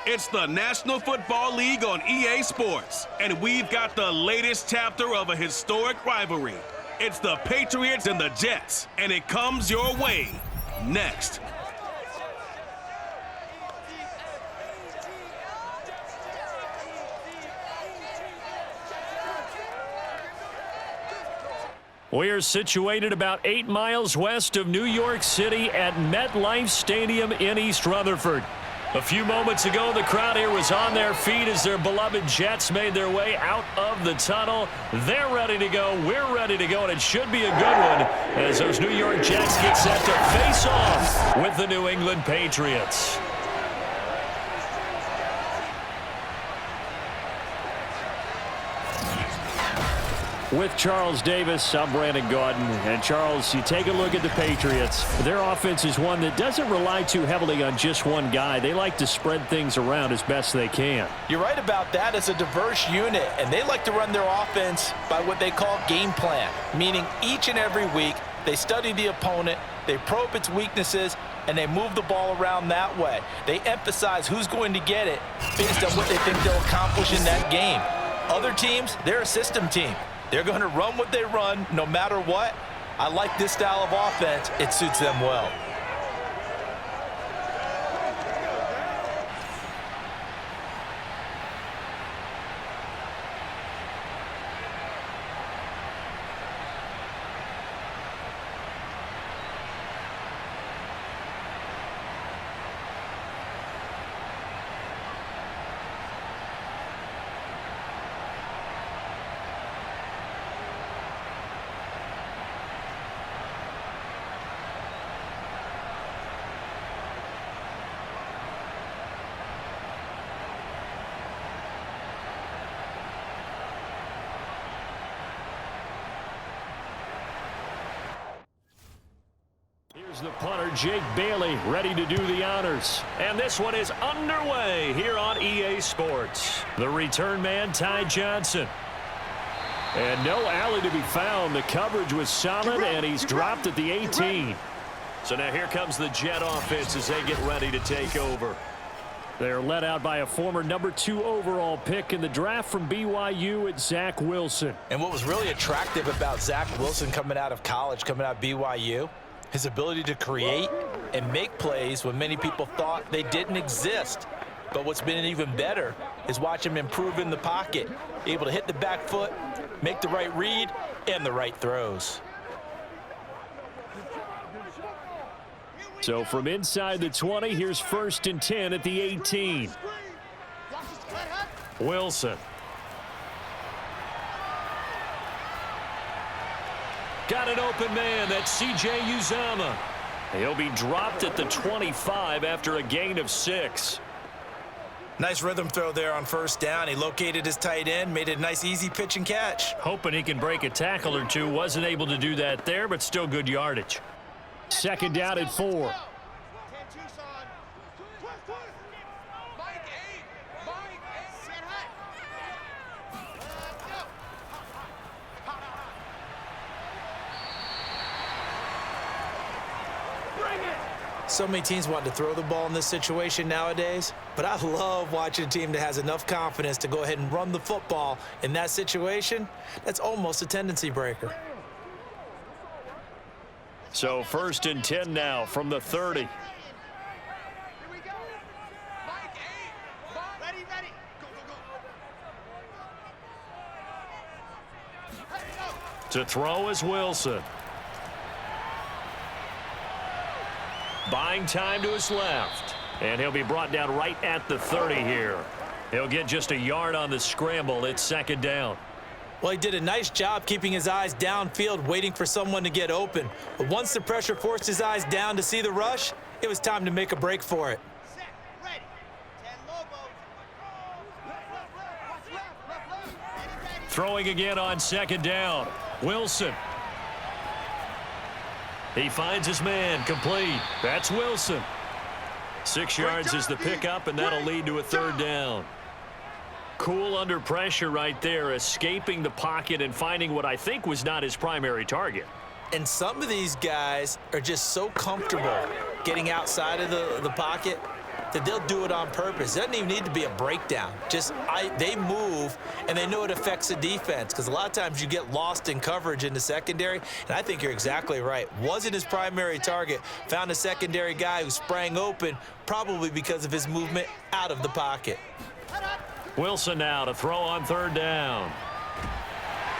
It's the National Football League on EA Sports, and we've got the latest chapter of a historic rivalry. It's the Patriots and the Jets, and it comes your way next. We are situated about 8 miles west of New York City at MetLife Stadium in East Rutherford. A few moments ago, the crowd here was on their feet as their beloved Jets made their way out of the tunnel. They're ready to go. We're ready to go, and it should be a good one as those New York Jets get set to face off with the New England Patriots. With Charles Davis, I'm Brandon Gaudin. And Charles, you take a look at the Patriots. Their offense is one that doesn't rely too heavily on just one guy. They like to spread things around as best they can. You're right about that. It's a diverse unit, and they like to run their offense by what they call game plan, meaning each and every week they study the opponent, they probe its weaknesses, and they move the ball around that way. They emphasize who's going to get it based on what they think they'll accomplish in that game. Other teams, they're a system team. They're going to run what they run no matter what. I like this style of offense. It suits them well. Here's the punter, Jake Bailey, ready to do the honors. And this one is underway here on EA Sports. The return man, Ty Johnson. And no alley to be found. The coverage was solid, and he's dropped at the 18. So now here comes the Jet offense as they get ready to take over. They're led out by a former number 2 overall pick in the draft from BYU at Zach Wilson. And what was really attractive about Zach Wilson coming out of college, coming out of BYU, his ability to create and make plays when many people thought they didn't exist. But what's been even better is watch him improve in the pocket, able to hit the back foot, make the right read, and the right throws. So from inside the 20, here's 1st and 10 at the 18. Wilson. Got an open man. That's C.J. Uzomah. He'll be dropped at the 25 after a gain of 6. Nice rhythm throw there on 1st down. He located his tight end, made it a nice easy pitch and catch. Hoping he can break a tackle or two. Wasn't able to do that there, but still good yardage. 2nd down at 4. So many teams want to throw the ball in this situation nowadays, but I love watching a team that has enough confidence to go ahead and run the football in that situation. That's almost a tendency breaker. So 1st and 10 now from the 30. Here we go. Mike, 8. Ready. Go. Hey, go. To throw is Wilson. Buying time to his left. And he'll be brought down right at the 30 here. He'll get just a yard on the scramble. It's 2nd down. Well, he did a nice job keeping his eyes downfield, waiting for someone to get open. But once the pressure forced his eyes down to see the rush, it was time to make a break for it. Set. Ready. 10 Lobos. Left. Throwing again on 2nd down. Wilson. He finds his man, complete. That's Wilson. 6 yards is the pickup, and that'll lead to a 3rd down. Cool under pressure right there, escaping the pocket and finding what I think was not his primary target. And some of these guys are just so comfortable getting outside of the pocket that they'll do it on purpose. It doesn't even need to be a breakdown. They move, and they know it affects the defense, because a lot of times you get lost in coverage in the secondary, and I think you're exactly right. Wasn't his primary target. Found a secondary guy who sprang open, probably because of his movement out of the pocket. Wilson now to throw on third down.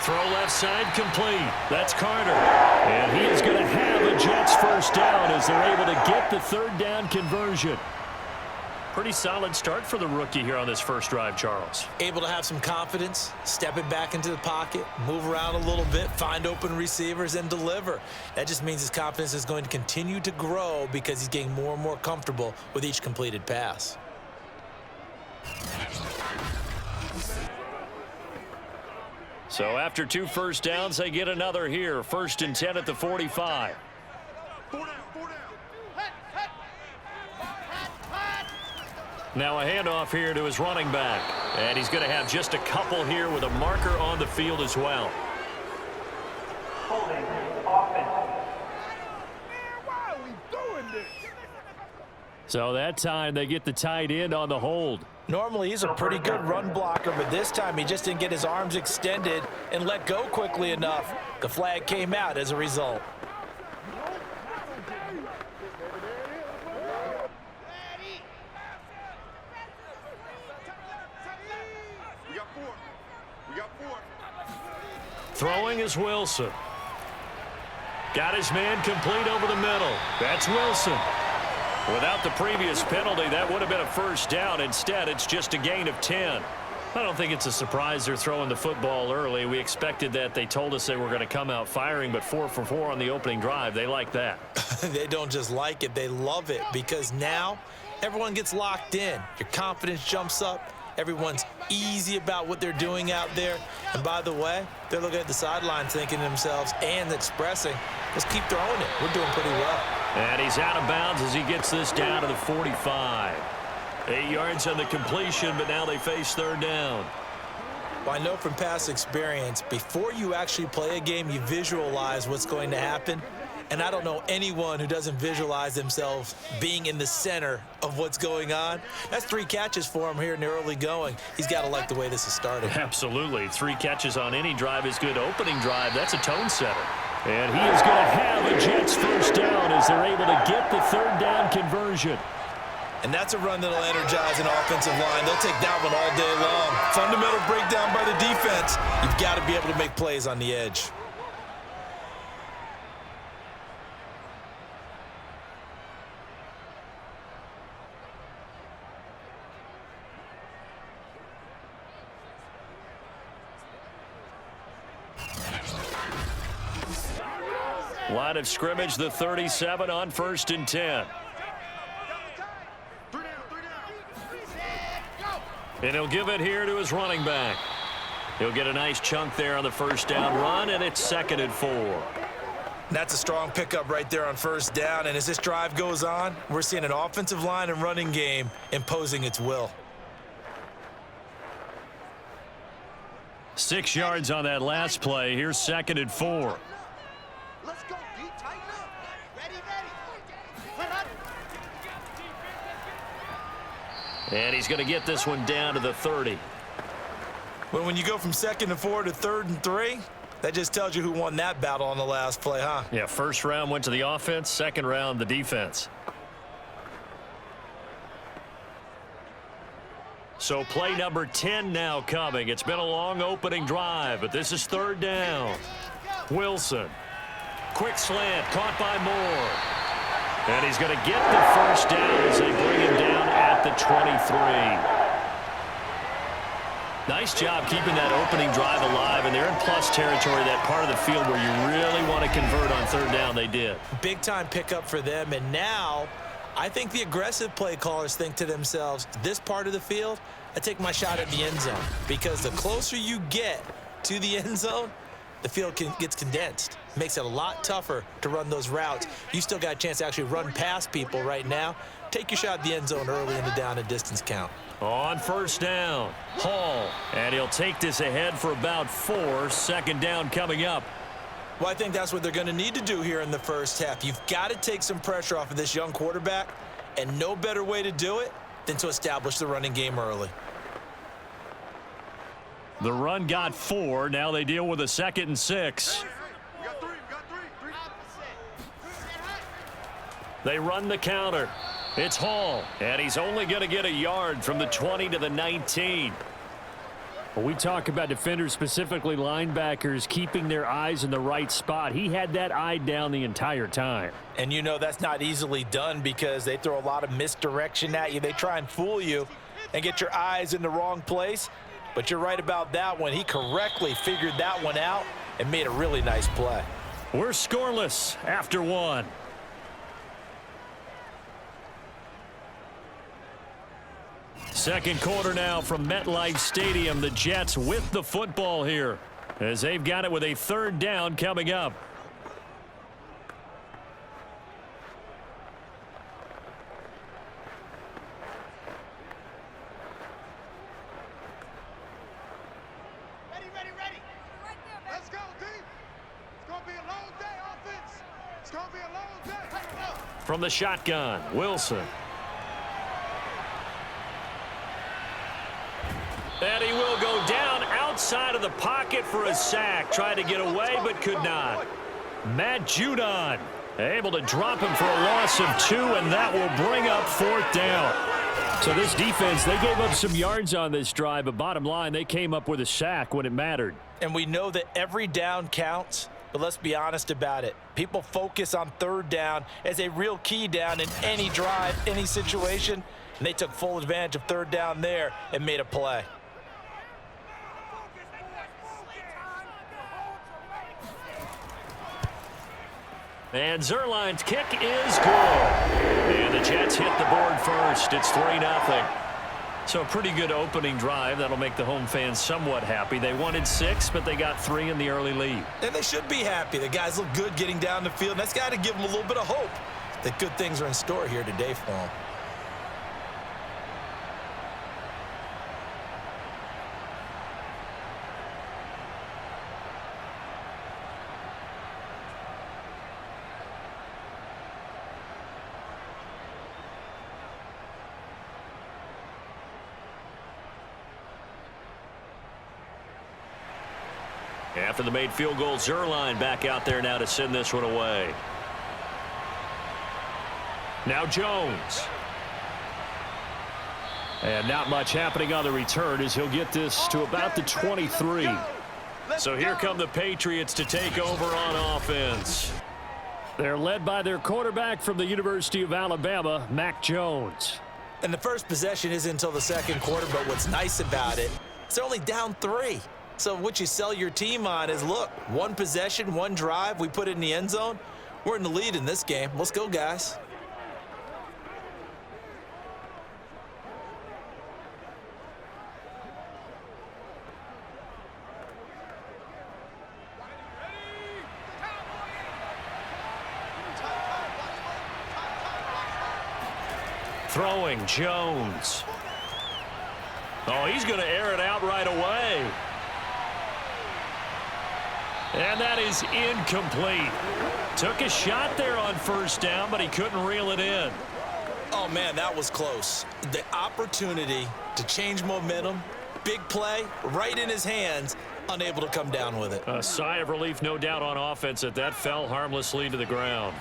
Throw left side complete. That's Carter. And he is going to have a Jets first down as they're able to get the third down conversion. Pretty solid start for the rookie here on this first drive, Charles. Able to have some confidence, stepping back into the pocket, move around a little bit, find open receivers, and deliver. That just means his confidence is going to continue to grow because he's getting more and more comfortable with each completed pass. So after 2 first downs, they get another here. 1st and 10 at the 45. Now a handoff here to his running back. And he's going to have just a couple here with a marker on the field as well. Holding offense. Why are we doing this? So that time they get the tight end on the hold. Normally he's a pretty good run blocker, but this time he just didn't get his arms extended and let go quickly enough. The flag came out as a result. Throwing is Wilson. Got his man complete over the middle. That's Wilson. Without the previous penalty, that would have been a first down. Instead, it's just a gain of 10. I don't think it's a surprise they're throwing the football early. We expected that. They told us they were going to come out firing, but 4 for 4 on the opening drive. They like that. They don't just like it, they love it, because now everyone gets locked in. Your confidence jumps up. Everyone's easy about what they're doing out there. And by the way, they're looking at the sideline thinking to themselves and expressing, let's keep throwing it. We're doing pretty well. And he's out of bounds as he gets this down to the 45. 8 yards on the completion, but now they face third down. Well, I know from past experience, before you actually play a game, you visualize what's going to happen. And I don't know anyone who doesn't visualize themselves being in the center of what's going on. That's 3 catches for him here in the early going. He's got to like the way this is started. Absolutely. 3 catches on any drive is good. Opening drive, that's a tone setter. And he is going to have a Jets first down as they're able to get the third down conversion. And that's a run that'll energize an offensive line. They'll take that one all day long. Fundamental breakdown by the defense. You've got to be able to make plays on the edge. Line of scrimmage, the 37 on 1st and 10. And he'll give it here to his running back. He'll get a nice chunk there on the first down run, and it's 2nd and 4. That's a strong pickup right there on first down. And as this drive goes on, we're seeing an offensive line and running game imposing its will. 6 yards on that last play. Here's 2nd and 4. Let's go, D. Tighten up. Ready, ready. And he's going to get this one down to the 30. Well, when you go from 2nd and 4 to 3rd and 3, that just tells you who won that battle on the last play, huh? Yeah, first round went to the offense, second round the defense. So play number 10 now coming. It's been a long opening drive, but this is third down. Wilson. Quick slant, caught by Moore. And he's going to get the first down as they bring him down at the 23. Nice job keeping that opening drive alive, and they're in plus territory, that part of the field where you really want to convert on third down. They did. Big-time pickup for them, and now I think the aggressive play callers think to themselves, this part of the field, I take my shot at the end zone, because the closer you get to the end zone, the field gets condensed. Makes it a lot tougher to run those routes. You still got a chance to actually run past people right now. Take your shot at the end zone early in the down and distance count. On first down, Hall, and he'll take this ahead for about 4. Second down coming up. Well, I think that's what they're going to need to do here in the first half. You've got to take some pressure off of this young quarterback And no better way to do it than to establish the running game early. The run got 4. Now they deal with a 2nd and 6. They run the counter. It's Hall, and he's only going to get a yard from the 20 to the 19. When we talk about defenders, specifically linebackers, keeping their eyes in the right spot, he had that eye down the entire time. And you know that's not easily done because they throw a lot of misdirection at you. They try and fool you and get your eyes in the wrong place. But you're right about that one. He correctly figured that one out and made a really nice play. We're scoreless after 1. Second quarter now from MetLife Stadium. The Jets with the football here as they've got it with a 3rd down coming up. Ready. Let's go, D. It's going to be a long day, offense. It's going to be a long day. From the shotgun, Wilson. And he will go down outside of the pocket for a sack. Tried to get away, but could not. Matt Judon able to drop him for a loss of 2, and that will bring up 4th down. So this defense, they gave up some yards on this drive, but bottom line, they came up with a sack when it mattered. And we know that every down counts, but let's be honest about it. People focus on 3rd down as a real key down in any drive, any situation, and they took full advantage of 3rd down there and made a play. And Zerline's kick is good. And the Jets hit the board first. It's 3-0. So a pretty good opening drive. That'll make the home fans somewhat happy. They wanted 6, but they got 3 in the early lead. And they should be happy. The guys look good getting down the field. And that's got to give them a little bit of hope that good things are in store here today for them. After the made field goal, Zerline back out there now to send this one away. Now Jones. And not much happening on the return as he'll get this to about the 23. So here come the Patriots to take over on offense. They're led by their quarterback from the University of Alabama, Mac Jones. And the first possession isn't until the 2nd quarter, but what's nice about it, they're only down 3. So what you sell your team on is, look, 1 possession, 1 drive, we put it in the end zone. We're in the lead in this game. Let's go, guys. Throwing Jones. Oh, he's going to air it out right away. And that is incomplete. Took a shot there on 1st down, but he couldn't reel it in. Oh, man, that was close. The opportunity to change momentum, big play, right in his hands, unable to come down with it. A sigh of relief, no doubt, on offense that fell harmlessly to the ground.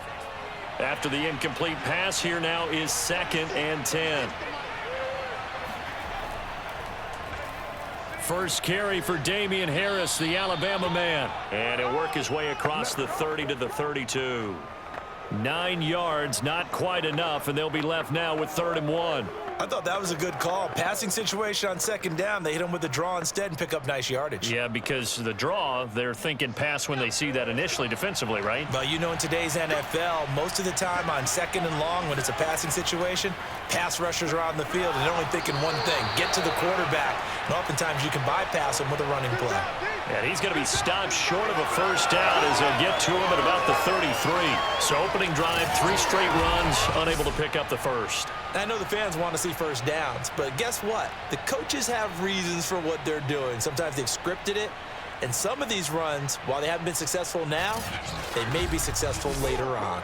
After the incomplete pass, here now is 2nd and 10. First carry for Damian Harris, the Alabama man. And he'll work his way across the 30 to the 32. 9 yards, not quite enough, and they'll be left now with 3rd and 1. I thought that was a good call. Passing situation on 2nd down. They hit him with the draw instead and pick up nice yardage. Yeah, because the draw, they're thinking pass when they see that initially defensively, right? But you know, in today's NFL, most of the time on 2nd and long, when it's a passing situation, pass rushers are on the field and they're only thinking one thing, get to the quarterback. And oftentimes you can bypass him with a running play. And he's going to be stopped short of a 1st down as they'll get to him at about the 33. So opening drive, 3 straight runs, unable to pick up the 1st. I know the fans want to see 1st downs, but guess what? The coaches have reasons for what they're doing. Sometimes they've scripted it, and some of these runs, while they haven't been successful now, they may be successful later on.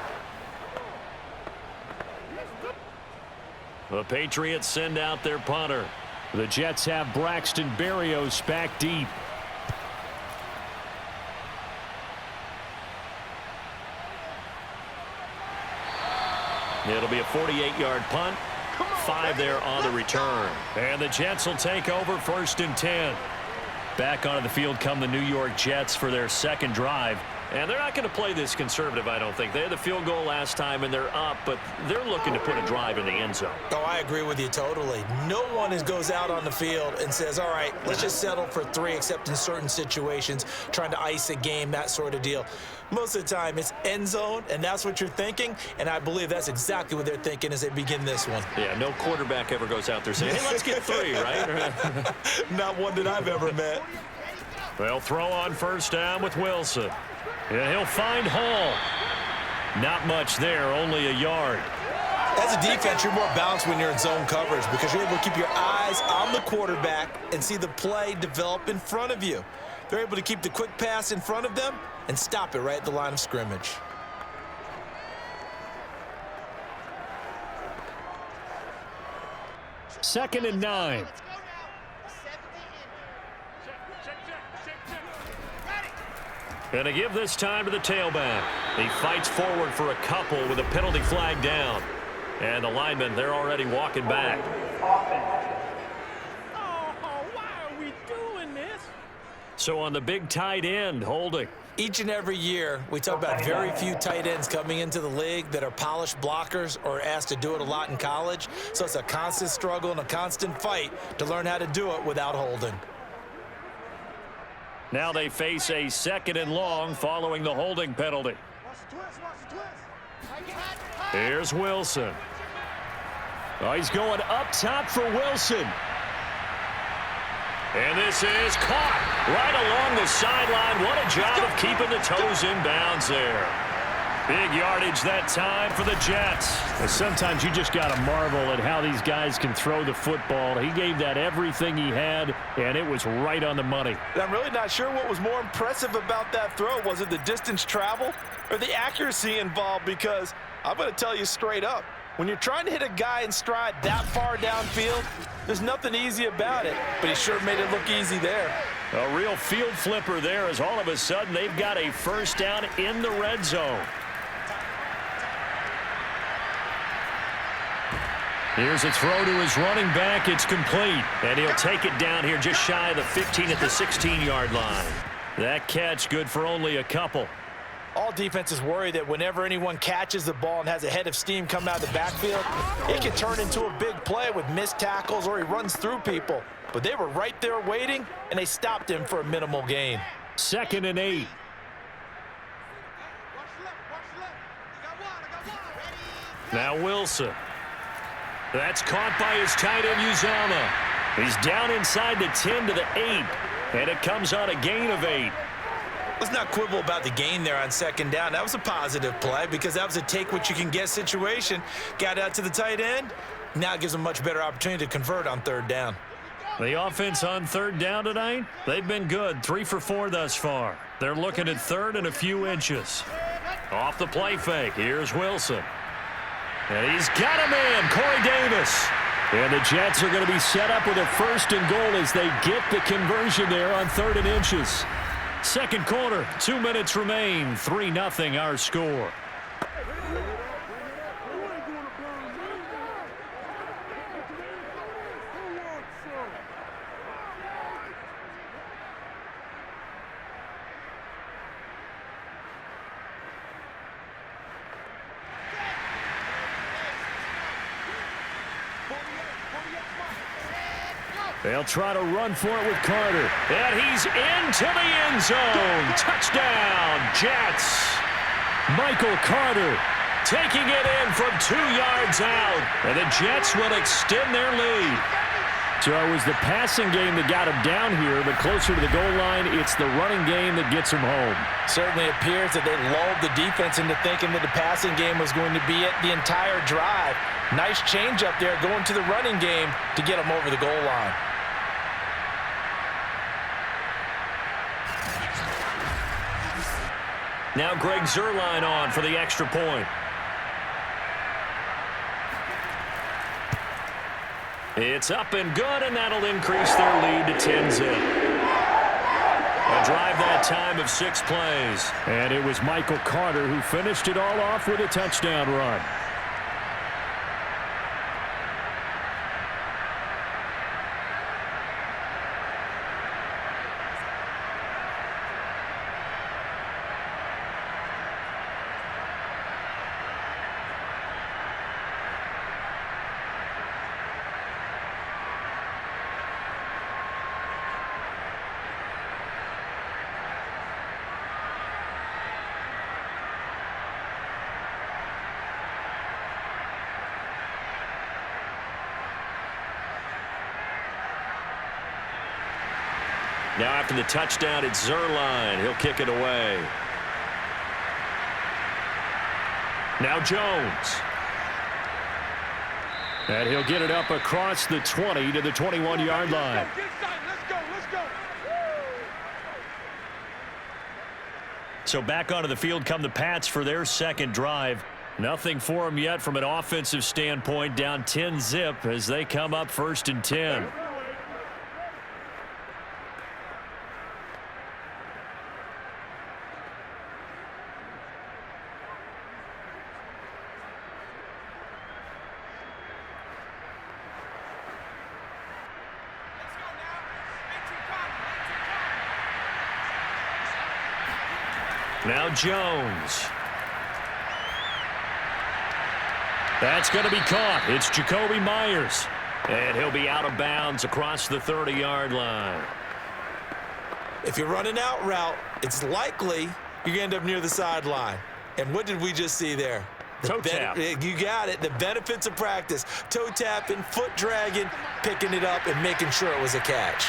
The Patriots send out their punter. The Jets have Braxton Berrios back deep. It'll be a 48-yard punt. 5 there on the return. And the Jets will take over 1st and 10. Back onto the field come the New York Jets for their second drive. And they're not going to play this conservative, I don't think. They had the field goal last time, and they're up, but they're looking to put a drive in the end zone. Oh, I agree with you totally. No one goes out on the field and says, all right, let's just settle for 3, except in certain situations, trying to ice a game, that sort of deal. Most of the time, it's end zone, and that's what you're thinking, and I believe that's exactly what they're thinking as they begin this one. Yeah, no quarterback ever goes out there saying, hey, let's get 3, right? Not one that I've ever met. They'll throw on 1st down with Wilson. And he'll find Hall. Not much there, only a yard. As a defense, you're more balanced when you're in zone coverage because you're able to keep your eyes on the quarterback and see the play develop in front of you. They're able to keep the quick pass in front of them and stop it right at the line of scrimmage. Second and 9. Going to give this time to the tailback. He fights forward for a couple with a penalty flag down. And the linemen, they're already walking back. Oh, why are we doing this? So on the big tight end, holding. Each and every year, we talk about very few tight ends coming into the league that are polished blockers or asked to do it a lot in college. So it's a constant struggle and a constant fight to learn how to do it without holding. Now they face a 2nd and long following the holding penalty. Here's Wilson. Oh, he's going up top for Wilson. And this is caught right along the sideline. What a job of keeping the toes in bounds there. Big yardage that time for the Jets. Sometimes you just got to marvel at how these guys can throw the football. He gave that everything he had, and it was right on the money. I'm really not sure what was more impressive about that throw. Was it the distance travel or the accuracy involved? Because I'm going to tell you straight up, when you're trying to hit a guy in stride that far downfield, there's nothing easy about it. But he sure made it look easy there. A real field flipper there as all of a sudden they've got a 1st down in the red zone. Here's a throw to his running back. It's complete. And he'll take it down here just shy of the 15 at the 16-yard line. That catch good for only a couple. All defenses worry that whenever anyone catches the ball and has a head of steam come out of the backfield, it can turn into a big play with missed tackles or he runs through people. But they were right there waiting, and they stopped him for a minimal gain. 2nd and 8. Now Wilson. That's caught by his tight end, Uzama. He's down inside the 10 to the 8, and it comes on a gain of 8. Let's not quibble about the gain there on 2nd down. That was a positive play because that was a take-what-you-can-get situation. Got out to the tight end. Now it gives them a much better opportunity to convert on 3rd down. The offense on 3rd down tonight, they've been good. 3 for 4 thus far. They're looking at 3rd and a few inches. Off the play fake, here's Wilson. And he's got a man, Corey Davis. And the Jets are going to be set up with a 1st and goal as they get the conversion there on 3rd and inches. Second quarter, 2 minutes remain. 3-0 our score. They'll try to run for it with Carter. And he's into the end zone. Touchdown, Jets. Michael Carter taking it in from 2 yards out. And the Jets will extend their lead. So it was the passing game that got him down here, but closer to the goal line, it's the running game that gets him home. Certainly appears that they lulled the defense into thinking that the passing game was going to be it the entire drive. Nice change up there going to the running game to get him over the goal line. Now Greg Zuerlein on for the extra point. It's up and good, and that'll increase their lead to 10-zip. A drive that time of 6 plays. And it was Michael Carter who finished it all off with a touchdown run. Now after the touchdown, it's Zerline. He'll kick it away. Now Jones. And he'll get it up across the 20 to the 21-yard line. Let's go. So back onto the field come the Pats for their second drive. Nothing for them yet from an offensive standpoint. Down 10-zip as they come up 1st and 10. Now Jones. That's going to be caught. It's Jacoby Myers. And he'll be out of bounds across the 30-yard line. If you're running out route, it's likely you're going to end up near the sideline. And what did we just see there? Toe tap. You got it. The benefits of practice. Toe tapping, foot dragging, picking it up, and making sure it was a catch.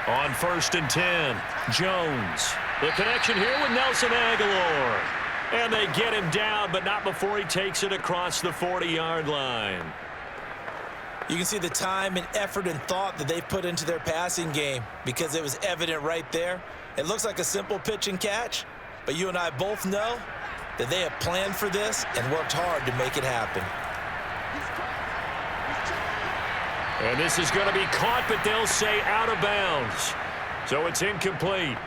On 1st and 10, Jones. The connection here with Nelson Aguilar. And they get him down, but not before he takes it across the 40-yard line. You can see the time and effort and thought that they put into their passing game because it was evident right there. It looks like a simple pitch and catch, but you and I both know that they have planned for this and worked hard to make it happen. And this is going to be caught, but they'll say out of bounds. So it's incomplete.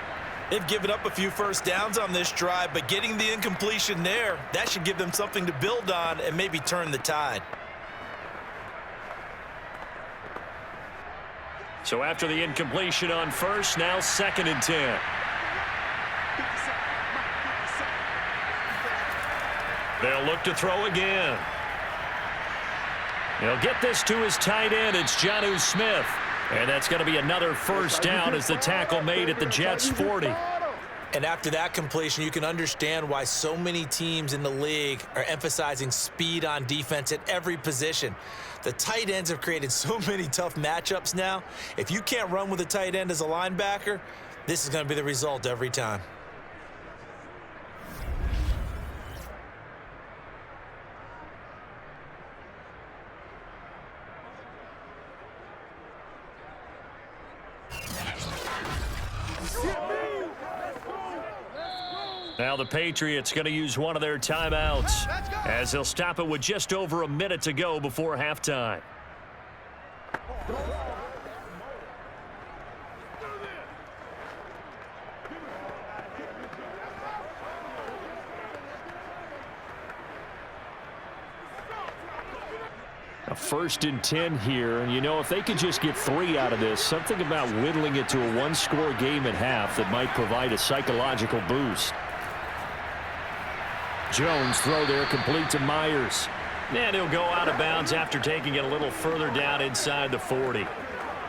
They've given up a few first downs on this drive, but getting the incompletion there, that should give them something to build on and maybe turn the tide. So after the incompletion on 1st, now 2nd and 10. They'll look to throw again. He'll get this to his tight end. It's Jonnu Smith. And that's going to be another first down as the tackle made at the Jets' 40. And after that completion, you can understand why so many teams in the league are emphasizing speed on defense at every position. The tight ends have created so many tough matchups now. If you can't run with a tight end as a linebacker, this is going to be the result every time. Now the Patriots going to use one of their timeouts as they'll stop it with just over a minute to go before halftime. A 1st and 10 here, and you know, if they could just get 3 out of this, something about whittling it to a one-score game at half that might provide a psychological boost. Jones throw there complete to Myers. And he'll go out of bounds after taking it a little further down inside the 40.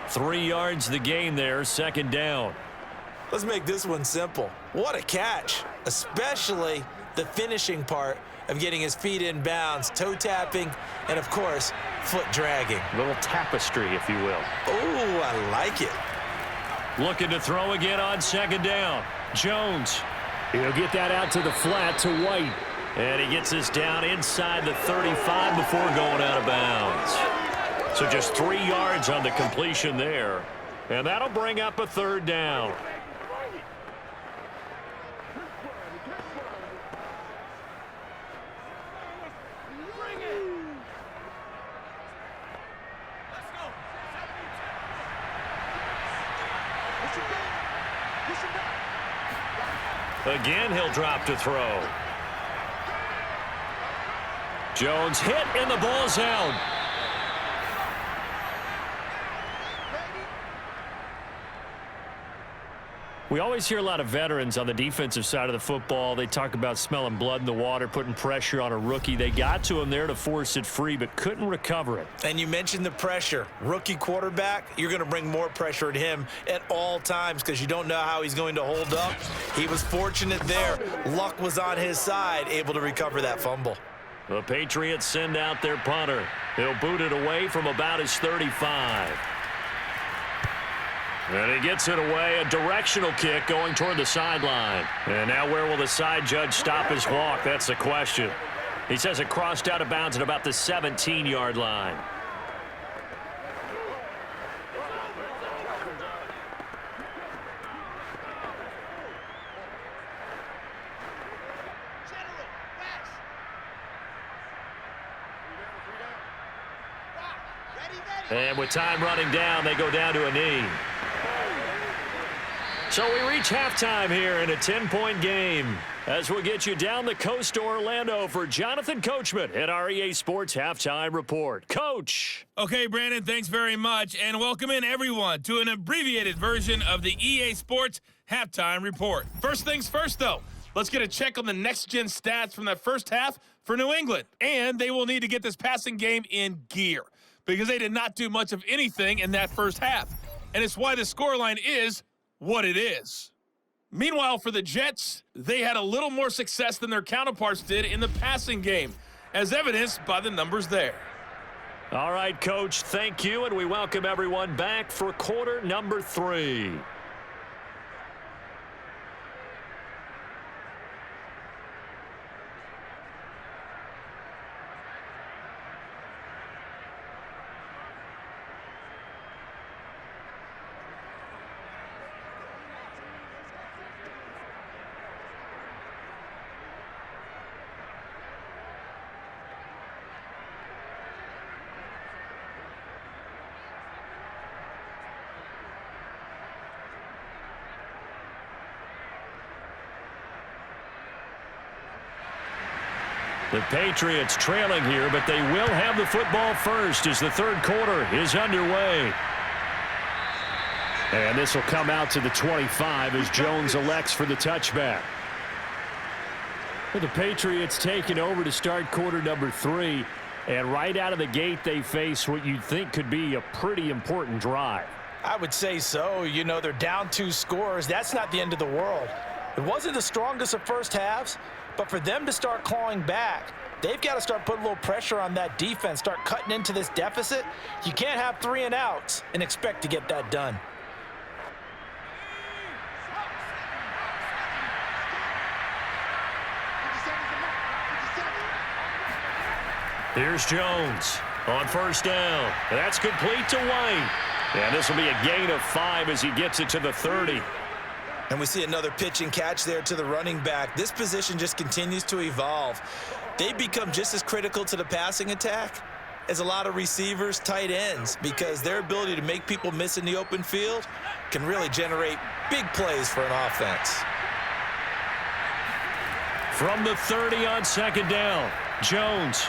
3 yards the gain there, 2nd down. Let's make this one simple. What a catch, especially the finishing part of getting his feet in bounds, toe tapping, and of course, foot dragging. A little tapestry, if you will. Oh, I like it. Looking to throw again on 2nd down. Jones. He'll get that out to the flat to White. And he gets this down inside the 35 before going out of bounds. So just 3 yards on the completion there. And that'll bring up a 3rd down. Again, he'll drop to throw. Jones hit, and the ball's out. We always hear a lot of veterans on the defensive side of the football. They talk about smelling blood in the water, putting pressure on a rookie. They got to him there to force it free, but couldn't recover it. And you mentioned the pressure. Rookie quarterback, you're going to bring more pressure at him at all times because you don't know how he's going to hold up. He was fortunate there. Luck was on his side, able to recover that fumble. The Patriots send out their punter. He'll boot it away from about his 35. And he gets it away, a directional kick going toward the sideline. And now where will the side judge stop his walk? That's the question. He says it crossed out of bounds at about the 17-yard line. And with time running down, they go down to a knee. So we reach halftime here in a 10-point game as we'll get you down the coast to Orlando for Jonathan Coachman at our EA Sports Halftime Report. Coach. Okay, Brandon, thanks very much, and welcome in everyone to an abbreviated version of the EA Sports Halftime Report. First things first, though, let's get a check on the next-gen stats from that first half for New England, and they will need to get this passing game in gear because they did not do much of anything in that first half, and it's why the scoreline is what it is. Meanwhile, for the Jets, they had a little more success than their counterparts did in the passing game, as evidenced by the numbers there. All right, Coach, thank you, and we welcome everyone back for quarter number 3. The Patriots trailing here, but they will have the football first as the third quarter is underway. And this will come out to the 25 as Jones elects for the touchback. Well, the Patriots taking over to start quarter number 3. And right out of the gate, they face what you'd think could be a pretty important drive. I would say so. You know, they're down 2 scores. That's not the end of the world. It wasn't the strongest of first halves, but for them to start clawing back, they've got to start putting a little pressure on that defense, start cutting into this deficit. You can't have 3 and outs and expect to get that done. Here's Jones on first down. That's complete to White. And this will be a gain of 5 as he gets it to the 30. And we see another pitch and catch there to the running back. This position just continues to evolve. They become just as critical to the passing attack as a lot of receivers, tight ends, because their ability to make people miss in the open field can really generate big plays for an offense. From the 30 on second down, Jones.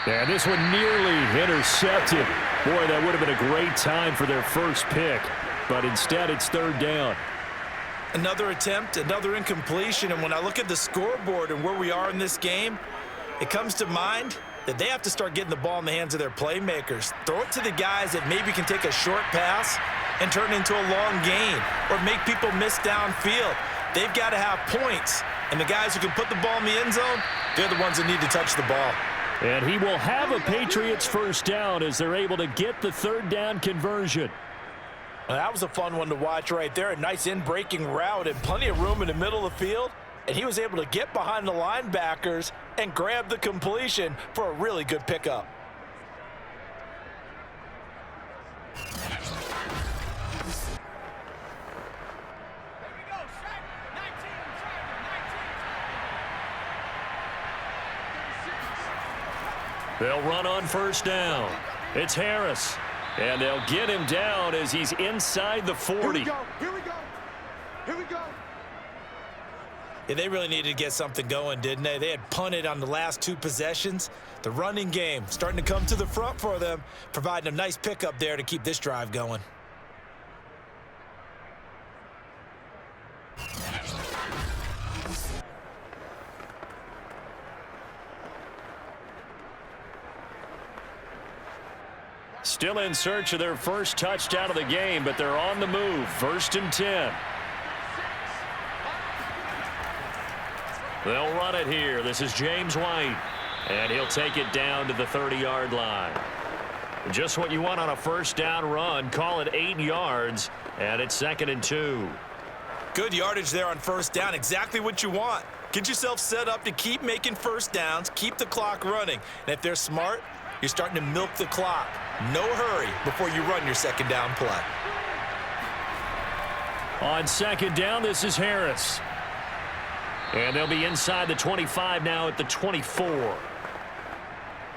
And this one nearly intercepted. Boy, that would have been a great time for their first pick. But instead, it's third down. Another attempt, another incompletion, and when I look at the scoreboard and where we are in this game, it comes to mind that they have to start getting the ball in the hands of their playmakers. Throw it to the guys that maybe can take a short pass and turn it into a long gain or make people miss downfield. They've got to have points, and the guys who can put the ball in the end zone, they're the ones that need to touch the ball. And he will have a Patriots first down as they're able to get the third down conversion. Well, that was a fun one to watch right there. A nice in-breaking route and plenty of room in the middle of the field. And he was able to get behind the linebackers and grab the completion for a really good pickup. They'll run on first down. It's Harris. And they'll get him down as he's inside the 40. Here we go. Here we go. Here we go. Yeah, they really needed to get something going, didn't they? They had punted on the last 2 possessions. The running game starting to come to the front for them, providing a nice pickup there to keep this drive going. Still in search of their first touchdown of the game, but they're on the move. 1st and 10. They'll run it here. This is James White. And he'll take it down to the 30-yard line. Just what you want on a first down run. Call it 8 yards. And it's 2nd and 2. Good yardage there on first down. Exactly what you want. Get yourself set up to keep making first downs. Keep the clock running. And if they're smart, you're starting to milk the clock. No hurry before you run your second down play. On 2nd down, this is Harris. And they'll be inside the 25 now at the 24.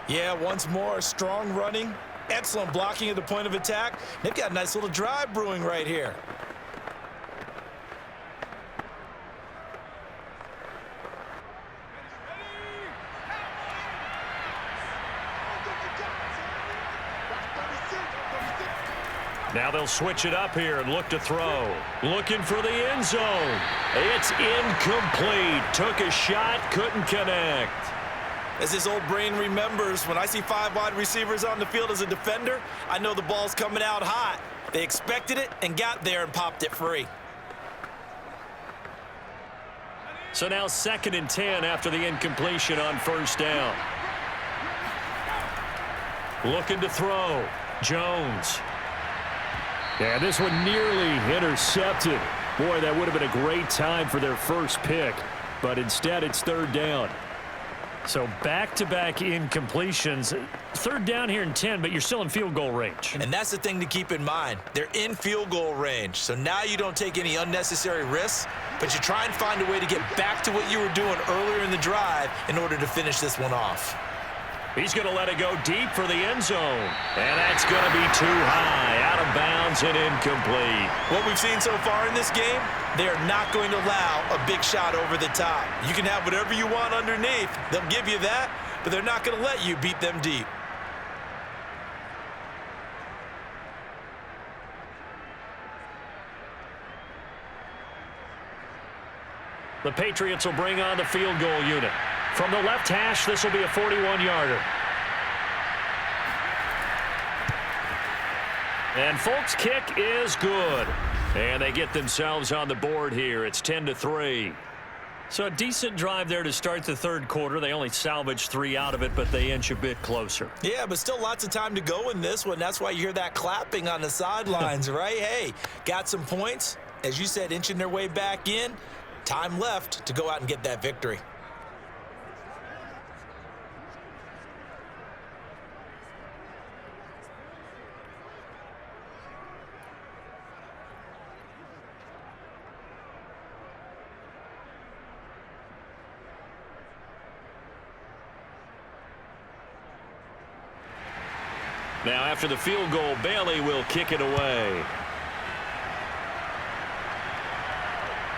Yeah, once more, strong running, excellent blocking at the point of attack. They've got a nice little drive brewing right here. Now they'll switch it up here and look to throw. Looking for the end zone. It's incomplete. Took a shot, couldn't connect. As his old brain remembers, when I see 5 wide receivers on the field as a defender, I know the ball's coming out hot. They expected it and got there and popped it free. So now 2nd and 10 after the incompletion on first down. Looking to throw. Jones. Yeah, this one nearly intercepted. Boy, that would have been a great time for their first pick. But instead, it's 3rd down. So back-to-back incompletions. 3rd down here in 10, but you're still in field goal range. And that's the thing to keep in mind. They're in field goal range. So now you don't take any unnecessary risks, but you try and find a way to get back to what you were doing earlier in the drive in order to finish this one off. He's going to let it go deep for the end zone. And that's going to be too high, out of bounds and incomplete. What we've seen so far in this game, they are not going to allow a big shot over the top. You can have whatever you want underneath. They'll give you that, but they're not going to let you beat them deep. The Patriots will bring on the field goal unit. From the left hash, this will be a 41-yarder. And Folk's kick is good. And they get themselves on the board here. It's 10-3. So a decent drive there to start the 3rd quarter. They only salvaged 3 out of it, but they inch a bit closer. Yeah, but still lots of time to go in this one. That's why you hear that clapping on the sidelines, right? Hey, got some points. As you said, inching their way back in. Time left to go out and get that victory. Now after the field goal, Bailey will kick it away.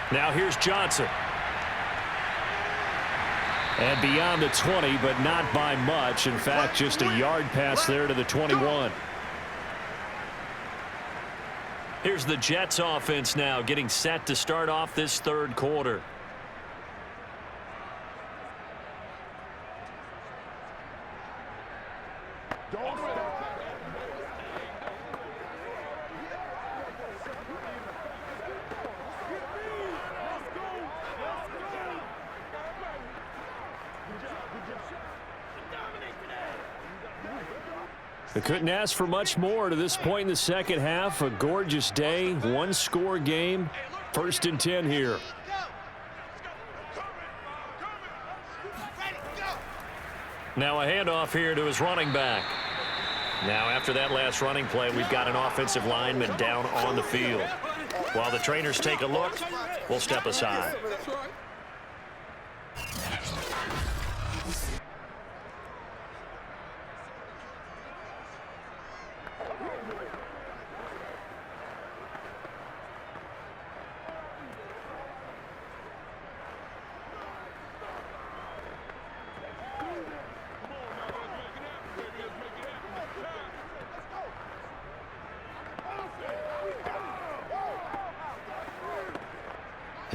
Now here's Johnson. And beyond the 20, but not by much. In fact, just a yard pass there to the 21. Here's the Jets offense now getting set to start off this 3rd quarter. They couldn't ask for much more to this point in the second half. A gorgeous day, 1-score game. 1st and 10 here. Now a handoff here to his running back. Now after that last running play, we've got an offensive lineman down on the field. While the trainers take a look, we'll step aside.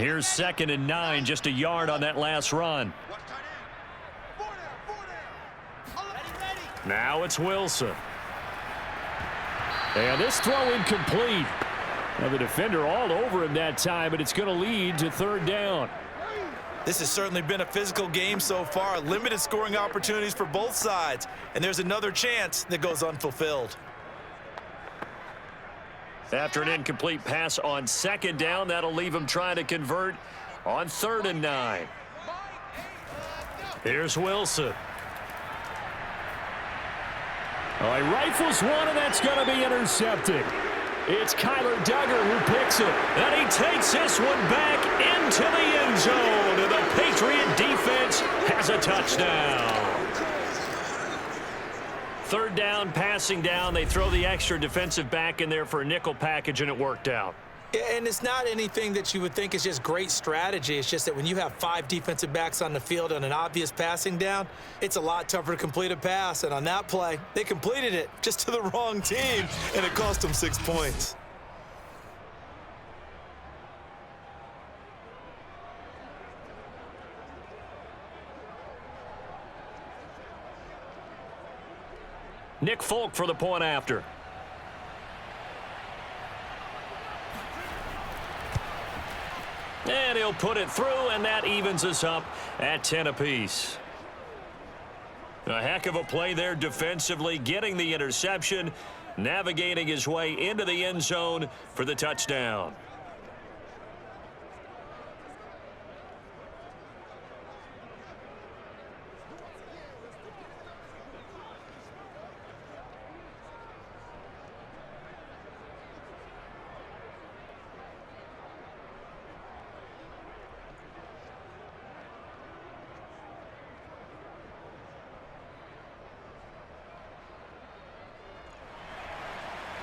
Here's 2nd and 9, just a yard on that last run. Now it's Wilson. And this throw incomplete. Now the defender all over him that time, but it's going to lead to 3rd down. This has certainly been a physical game so far. Limited scoring opportunities for both sides. And there's another chance that goes unfulfilled. After an incomplete pass on 2nd down, that'll leave him trying to convert on 3rd and 9. Here's Wilson. Oh, he rifles one, and that's going to be intercepted. It's Kyler Duggar who picks it. And he takes this one back into the end zone. And the Patriot defense has a touchdown. 3rd down, passing down. They throw the extra defensive back in there for a nickel package, and it worked out. And it's not anything that you would think is just great strategy. It's just that when you have 5 defensive backs on the field on an obvious passing down, it's a lot tougher to complete a pass. And on that play, they completed it just to the wrong team, and it cost them 6 points. Nick Folk for the point after. And he'll put it through, and that evens us up at 10 apiece. A heck of a play there defensively, getting the interception, navigating his way into the end zone for the touchdown.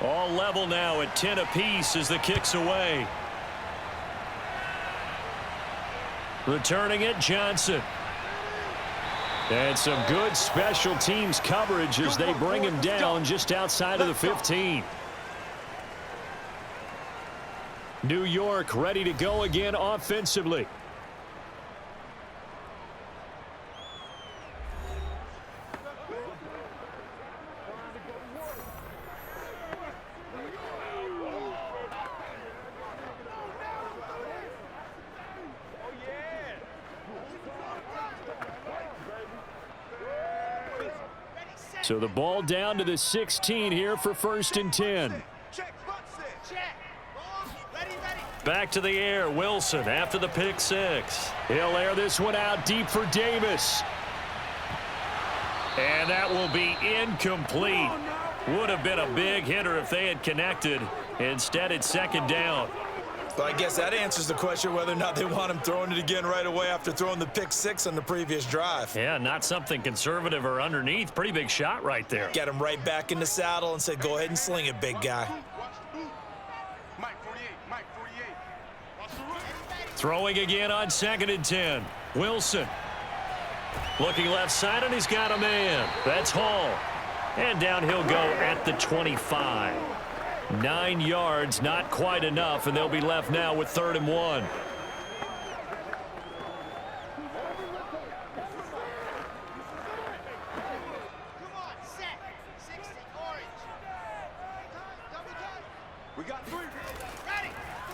All level now at 10 apiece as the kick's away. Returning it, Johnson. And some good special teams coverage as they bring him down just outside of the 15. New York ready to go again offensively. So the ball down to the 16 here for 1st and 10. Back to the air, Wilson after the pick 6. He'll air this one out deep for Davis. And that will be incomplete. Would have been a big hitter if they had connected. Instead, it's 2nd down. But I guess that answers the question whether or not they want him throwing it again right away after throwing the pick 6 on the previous drive. Yeah, not something conservative or underneath. Pretty big shot right there. Get him right back in the saddle and said, go ahead and sling it, big guy. Throwing again on 2nd and 10. Wilson. Looking left side, and he's got a man. That's Hall. And down he'll go at the 25. 9 yards, not quite enough, and they'll be left now with 3rd and 1.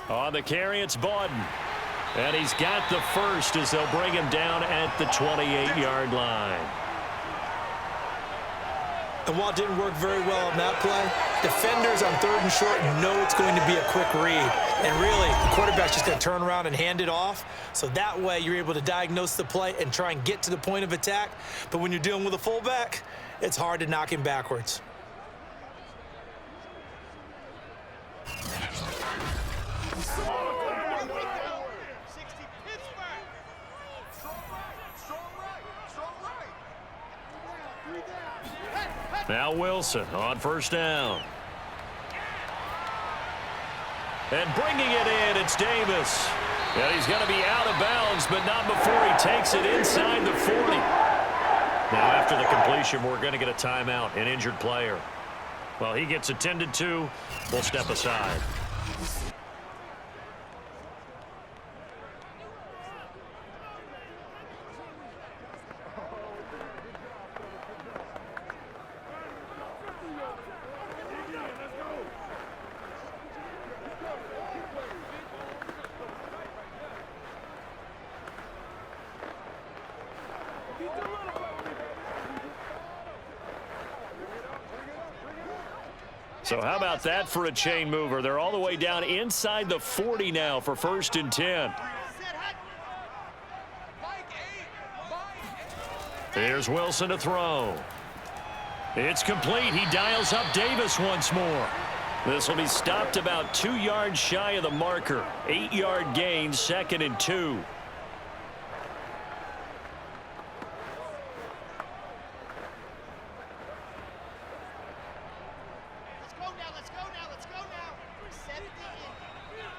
On the carry, it's Bawden. And he's got the first as they'll bring him down at the 28-yard line. And while it didn't work very well on that play, defenders on 3rd and short know it's going to be a quick read. And really, the quarterback's just going to turn around and hand it off. So that way, you're able to diagnose the play and try and get to the point of attack. But when you're dealing with a fullback, it's hard to knock him backwards. Now Wilson on 1st down. And bringing it in, it's Davis. And he's going to be out of bounds, but not before he takes it inside the 40. Now after the completion, we're going to get a timeout, an injured player. Well, he gets attended to. We'll step aside. So how about that for a chain mover? They're all the way down inside the 40 now for 1st and 10. Here's Wilson to throw. It's complete. He dials up Davis once more. This will be stopped about 2 yards shy of the marker. 8-yard gain, 2nd and 2. Let's go now. We're 70 in.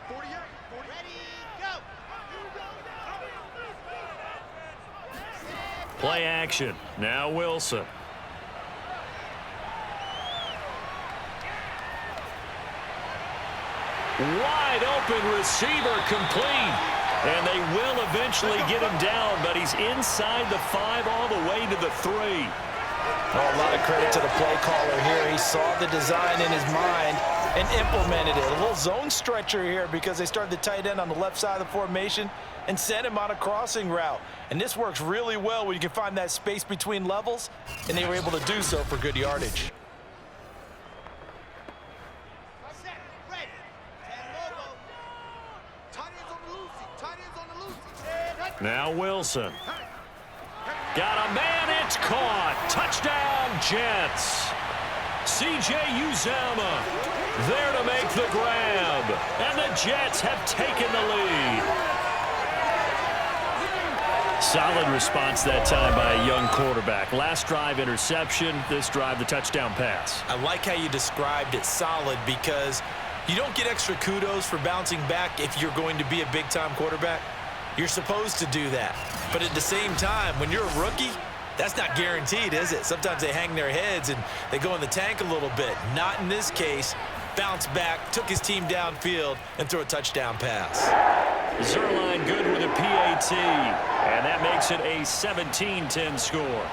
40 yards. Ready, go. Play action. Now Wilson. Wide open receiver complete. And they will eventually get him down, but he's inside the 5 all the way to the 3. Oh, a lot of credit to the play caller here. He saw the design in his mind and implemented it. A little zone stretcher here because they started the tight end on the left side of the formation and sent him on a crossing route. And this works really well when you can find that space between levels, and they were able to do so for good yardage. Now Wilson. Got a man, it's caught. Touchdown, Jets. C.J. Uzama there to make the grab. And the Jets have taken the lead. Solid response that time by a young quarterback. Last drive, interception. This drive, the touchdown pass. I like how you described it, solid, because you don't get extra kudos for bouncing back if you're going to be a big-time quarterback. You're supposed to do that. But at the same time, when you're a rookie, that's not guaranteed, is it? Sometimes they hang their heads and they go in the tank a little bit. Not in this case. Bounced back, took his team downfield, and threw a touchdown pass. Zerline good with a PAT. And that makes it a 17-10 score.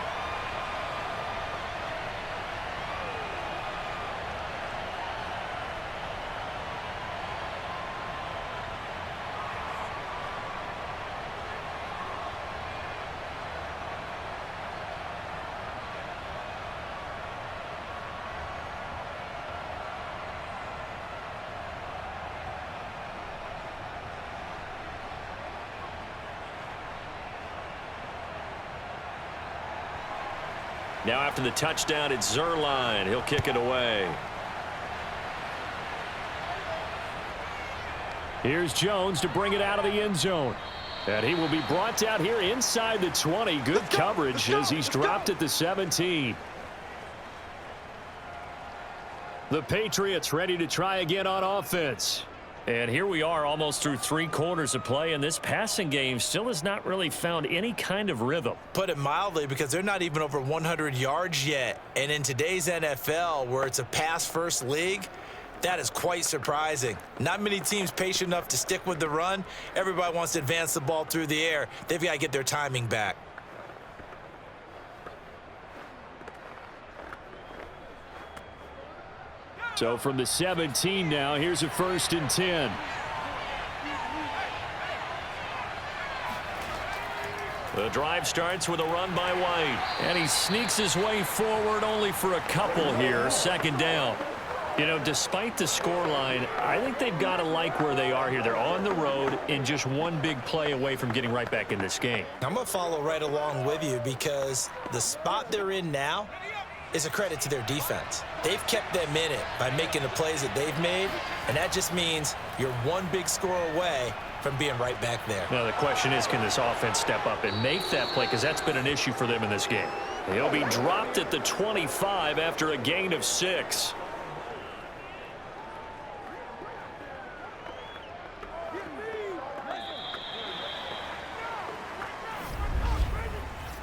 Now after the touchdown, it's Zerline. He'll kick it away. Here's Jones to bring it out of the end zone. And he will be brought down here inside the 20. Good coverage as he's dropped at the 17. The Patriots ready to try again on offense. And here we are almost through 3 quarters of play, and this passing game still has not really found any kind of rhythm. Put it mildly, because they're not even over 100 yards yet. And in today's NFL, where it's a pass-first league, that is quite surprising. Not many teams patient enough to stick with the run. Everybody wants to advance the ball through the air. They've got to get their timing back. So from the 17 now, here's a 1st and 10. The drive starts with a run by White. And he sneaks his way forward only for a couple here. 2nd down. You know, despite the scoreline, I think they've got to like where they are here. They're on the road and just one big play away from getting right back in this game. I'm going to follow right along with you because the spot they're in now is a credit to their defense. They've kept them in it by making the plays that they've made, and that just means you're one big score away from being right back there. Now the question is, can this offense step up and make that play, because that's been an issue for them in this game. He'll be dropped at the 25 after a gain of 6.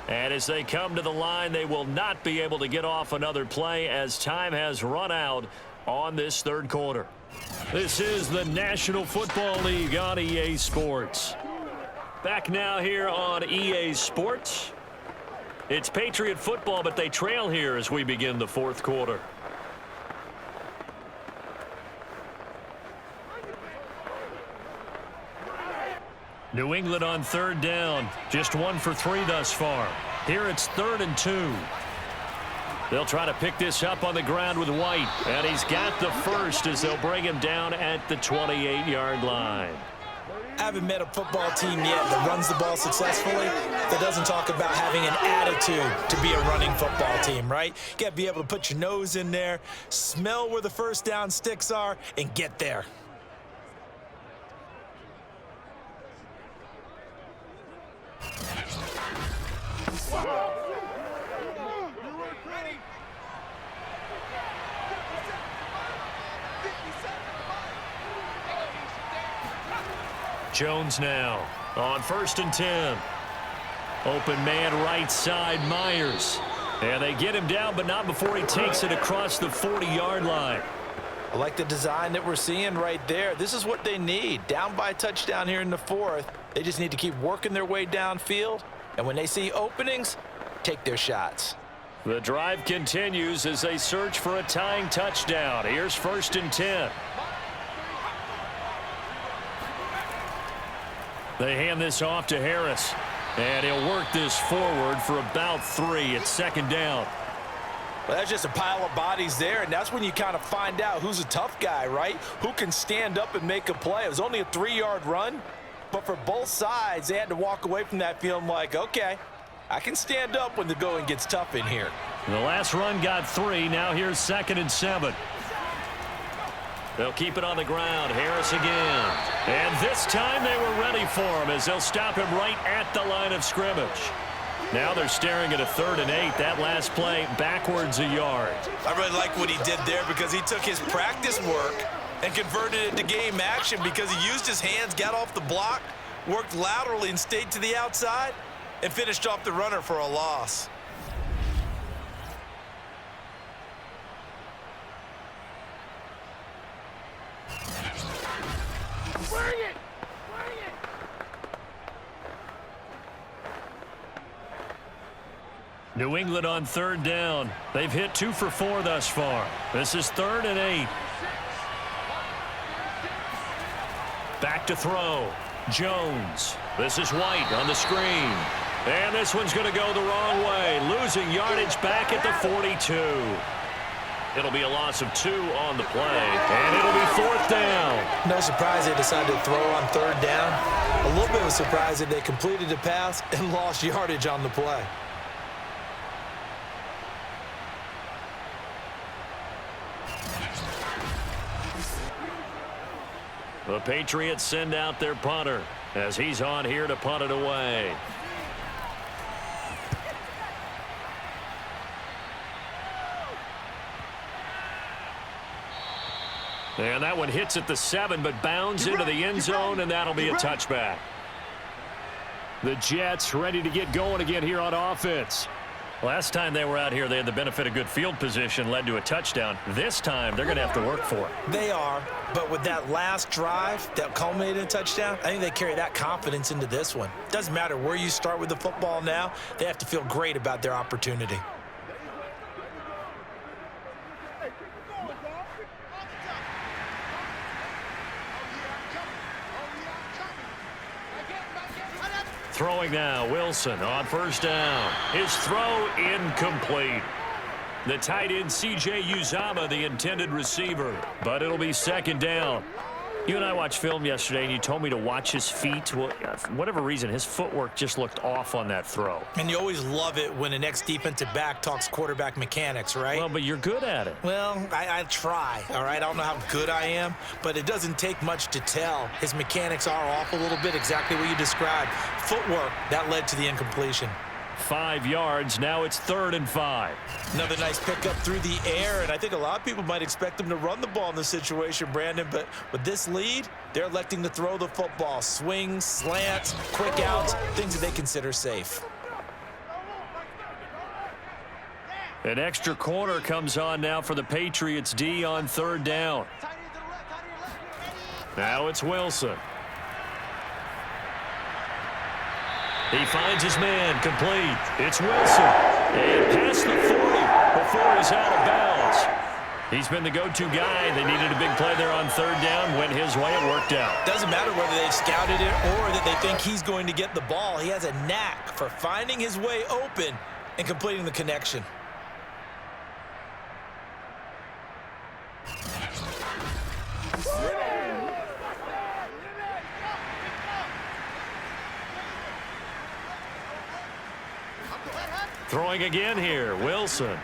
And as they come to the line, they will not be able to get off another play as time has run out on this 3rd quarter. This is the National Football League on EA Sports. Back now here on EA Sports. It's Patriot football, but they trail here as we begin the 4th quarter. New England on third down. Just 1 for 3 thus far. Here it's 3rd and 2. They'll try to pick this up on the ground with White. And he's got the first as they'll bring him down at the 28-yard line. I haven't met a football team yet that runs the ball successfully that doesn't talk about having an attitude to be a running football team, right? You got to be able to put your nose in there, smell where the first down sticks are, and get there. Jones now on 1st and 10. Open man right side, Myers. And they get him down, but not before he takes it across the 40-yard line. I like the design that we're seeing right there. This is what they need. Down by a touchdown here in the 4th. They just need to keep working their way downfield. And when they see openings, take their shots. The drive continues as they search for a tying touchdown. Here's 1st and 10. They hand this off to Harris. And he'll work this forward for about 3 at 2nd down. Well, that's just a pile of bodies there, and that's when you kind of find out who's a tough guy, right? Who can stand up and make a play. It was only a 3-yard run, but for both sides, they had to walk away from that feeling like, okay, I can stand up when the going gets tough in here. The last run got 3. Now here's 2nd and 7. They'll keep it on the ground. Harris again. And this time they were ready for him as they'll stop him right at the line of scrimmage. Now they're staring at a 3rd and 8. That last play backwards a yard. I really like what he did there because he took his practice work and converted it to game action because he used his hands, got off the block, worked laterally and stayed to the outside, and finished off the runner for a loss. New England on 3rd down. They've hit 2 for 4 thus far. This is 3rd and 8. Back to throw. Jones. This is White on the screen. And this one's going to go the wrong way. Losing yardage back at the 42. It'll be a loss of 2 on the play. And it'll be 4th down. No surprise they decided to throw on 3rd down. A little bit of a surprise that they completed the pass and lost yardage on the play. The Patriots send out their punter as he's on here to punt it away. And that one hits at the 7, but bounds into the end zone, and that'll be a touchback. The Jets ready to get going again here on offense. Last time they were out here, they had the benefit of good field position, led to a touchdown. This time, they're going to have to work for it. They are, but with that last drive that culminated in a touchdown, I think they carry that confidence into this one. Doesn't matter where you start with the football now, they have to feel great about their opportunity. Throwing now, Wilson on 1st down. His throw incomplete. The tight end, C.J. Uzomah, the intended receiver. But it'll be 2nd down. You and I watched film yesterday, and you told me to watch his feet. Well, for whatever reason, his footwork just looked off on that throw. And you always love it when an ex-defensive back talks quarterback mechanics, right? Well, but you're good at it. Well, I try, all right? I don't know how good I am, but it doesn't take much to tell. His mechanics are off a little bit, exactly what you described. Footwork, that led to the incompletion. 5 yards. Now it's 3rd and 5. Another nice pickup through the air, and I think a lot of people might expect them to run the ball in this situation, Brandon, but with this lead, they're electing to throw the football. Swings, slants, quick outs, things that they consider safe. An extra corner comes on now for the Patriots D on 3rd down. Now it's Wilson. He finds his man, complete. It's Wilson. And past the 40 before he's out of bounds. He's been the go-to guy. They needed a big play there on third down. Went his way. It worked out. Doesn't matter whether they've scouted it or that they think he's going to get the ball. He has a knack for finding his way open and completing the connection. Throwing again here, Wilson.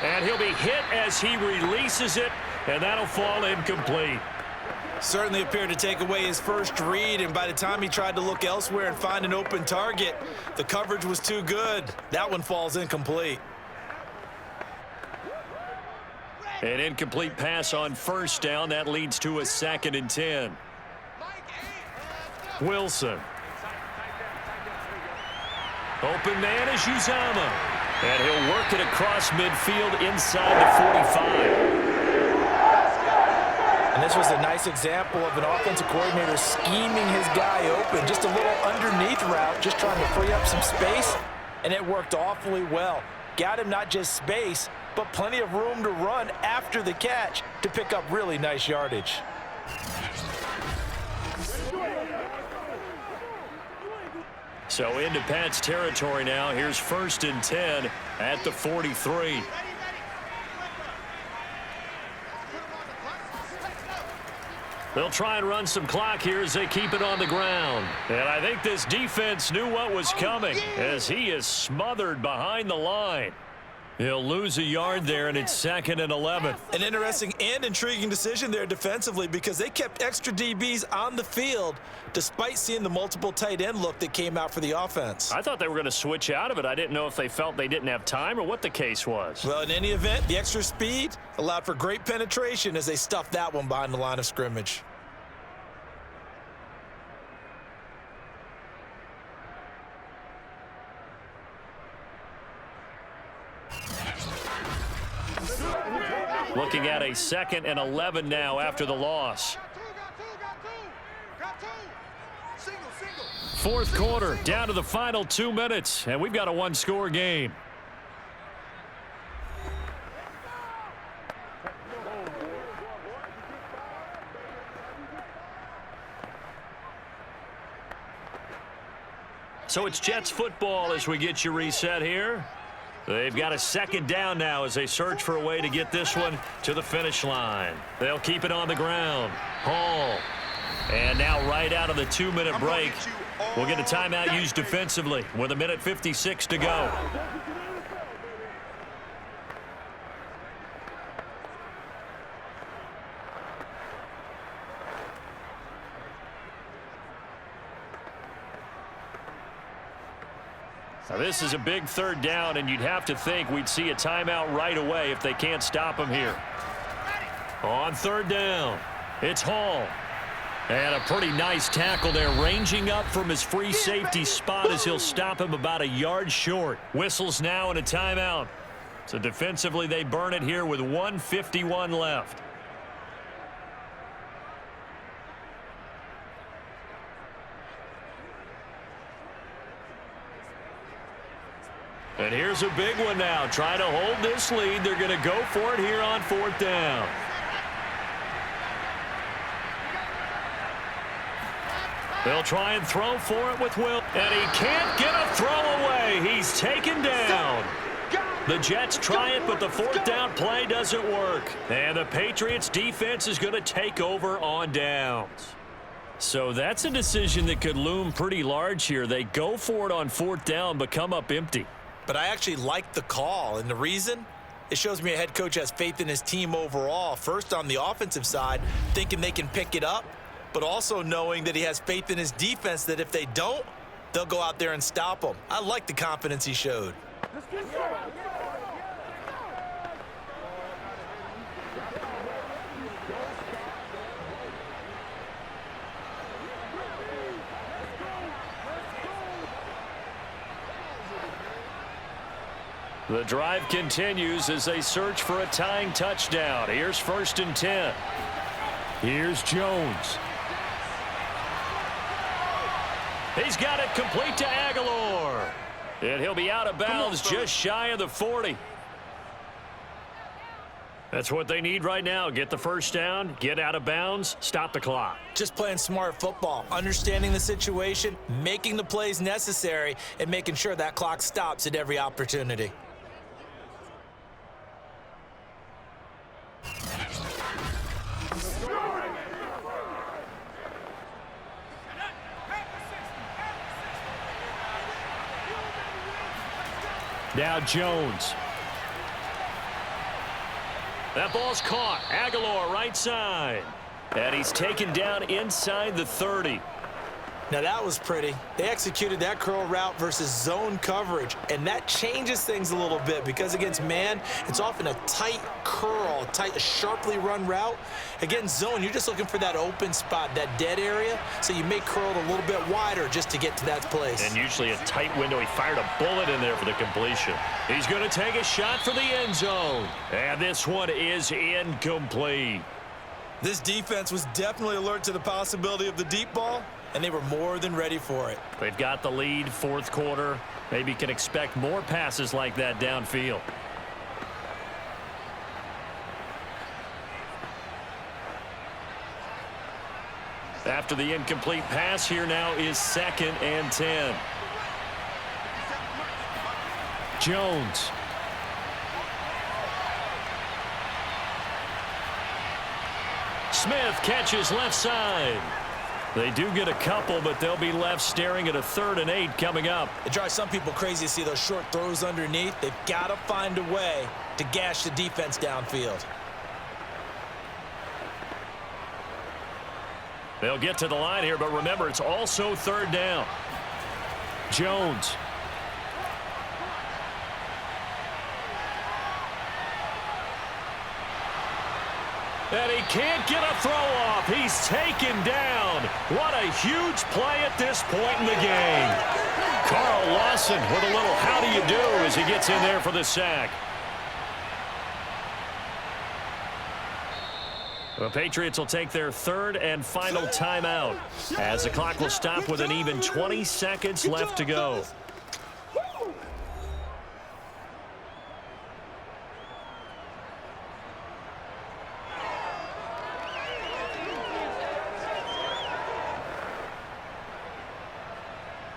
And he'll be hit as he releases it, and that'll fall incomplete. Certainly appeared to take away his first read, and by the time he tried to look elsewhere and find an open target, the coverage was too good. That one falls incomplete. An incomplete pass on first down. That leads to a 2nd and 10. Wilson. Open man is Uzama. And he'll work it across midfield inside the 45. And this was a nice example of an offensive coordinator scheming his guy open. Just a little underneath route, just trying to free up some space, and it worked awfully well. Got him not just space, but plenty of room to run after the catch to pick up really nice yardage. So into Pat's territory now. Here's 1st and 10 at the 43. They'll try and run some clock here as they keep it on the ground. And I think this defense knew what was coming as he is smothered behind the line. He'll lose a yard there, and it's 2nd and 11. An interesting and intriguing decision there defensively because they kept extra DBs on the field despite seeing the multiple tight end look that came out for the offense. I thought they were going to switch out of it. I didn't know if they felt they didn't have time or what the case was. Well, in any event, the extra speed allowed for great penetration as they stuffed that one behind the line of scrimmage. Looking at a 2nd and 11 now after the loss. Fourth quarter, down to the final 2 minutes, and we've got a one-score game. So it's Jets football as we get you reset here. They've got a 2nd down now as they search for a way to get this one to the finish line. They'll keep it on the ground. Hall. And now right out of the 2-minute break, we'll get a timeout used defensively with 1:56 to go. Now this is a big 3rd down, and you'd have to think we'd see a timeout right away if they can't stop him here. On 3rd down, it's Hall. And a pretty nice tackle there, ranging up from his free safety spot as he'll stop him about a yard short. Whistles now and a timeout. So defensively, they burn it here with 1:51 left. And here's a big one now. Trying to hold this lead. They're going to go for it here on 4th down. They'll try and throw for it with Will. And he can't get a throw away. He's taken down. The Jets try it, but the 4th down play doesn't work. And the Patriots defense is going to take over on downs. So that's a decision that could loom pretty large here. They go for it on 4th down, but come up empty. But I actually like the call, and the reason? It shows me a head coach has faith in his team overall. First, on the offensive side, thinking they can pick it up, but also knowing that he has faith in his defense that if they don't, they'll go out there and stop them. I like the confidence he showed. The drive continues as they search for a tying touchdown. Here's 1st and 10. Here's Jones. He's got it complete to Aguilar. And he'll be out of bounds just shy of the 40. That's what they need right now. Get the first down, get out of bounds, stop the clock. Just playing smart football, understanding the situation, making the plays necessary, and making sure that clock stops at every opportunity. Now Jones. That ball's caught. Aguilar right side. And he's taken down inside the 30. Now that was pretty. They executed that curl route versus zone coverage, and that changes things a little bit because against man, it's often a tight curl, tight, sharply run route. Against zone, you're just looking for that open spot, that dead area, so you make curl a little bit wider just to get to that place. And usually a tight window. He fired a bullet in there for the completion. He's going to take a shot for the end zone. And this one is incomplete. This defense was definitely alert to the possibility of the deep ball, and they were more than ready for it. They've got the lead, fourth quarter. Maybe can expect more passes like that downfield. After the incomplete pass, here now is 2nd and 10. Jones. Smith catches left side. They do get a couple, but they'll be left staring at a 3rd and 8 coming up. It drives some people crazy to see those short throws underneath. They've got to find a way to gash the defense downfield. They'll get to the line here, but remember, it's also 3rd down. Jones. And he can't get a throw off. He's taken down. What a huge play at this point in the game. Carl Lawson with a little how do you do as he gets in there for the sack. The Patriots will take their 3rd and final timeout as the clock will stop with an even 20 seconds left to go.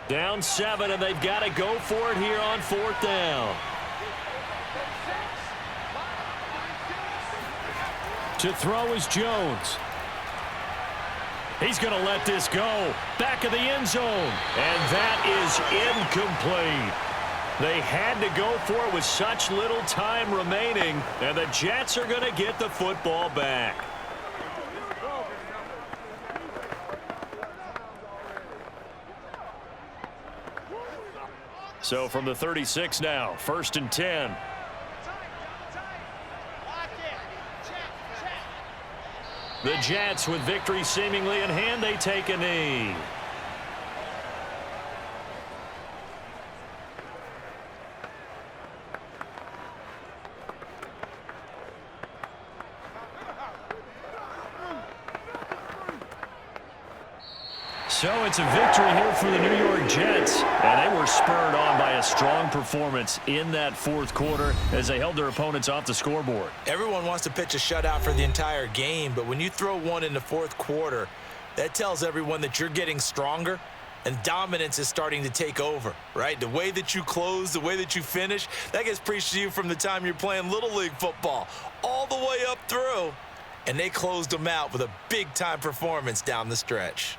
Down 7, and they've got to go for it here on 4th down. To throw is Jones. He's going to let this go. Back of the end zone. And that is incomplete. They had to go for it with such little time remaining, and the Jets are going to get the football back. So from the 36 now, 1st and 10. The Jets, with victory seemingly in hand, they take a knee. So it's a victory here for the New York Jets, and they were spurred on by a strong performance in that 4th quarter as they held their opponents off the scoreboard. Everyone wants to pitch a shutout for the entire game, but when you throw one in the 4th quarter, that tells everyone that you're getting stronger and dominance is starting to take over, right? The way that you close, the way that you finish, that gets preached to you from the time you're playing Little League football all the way up through, and they closed them out with a big-time performance down the stretch.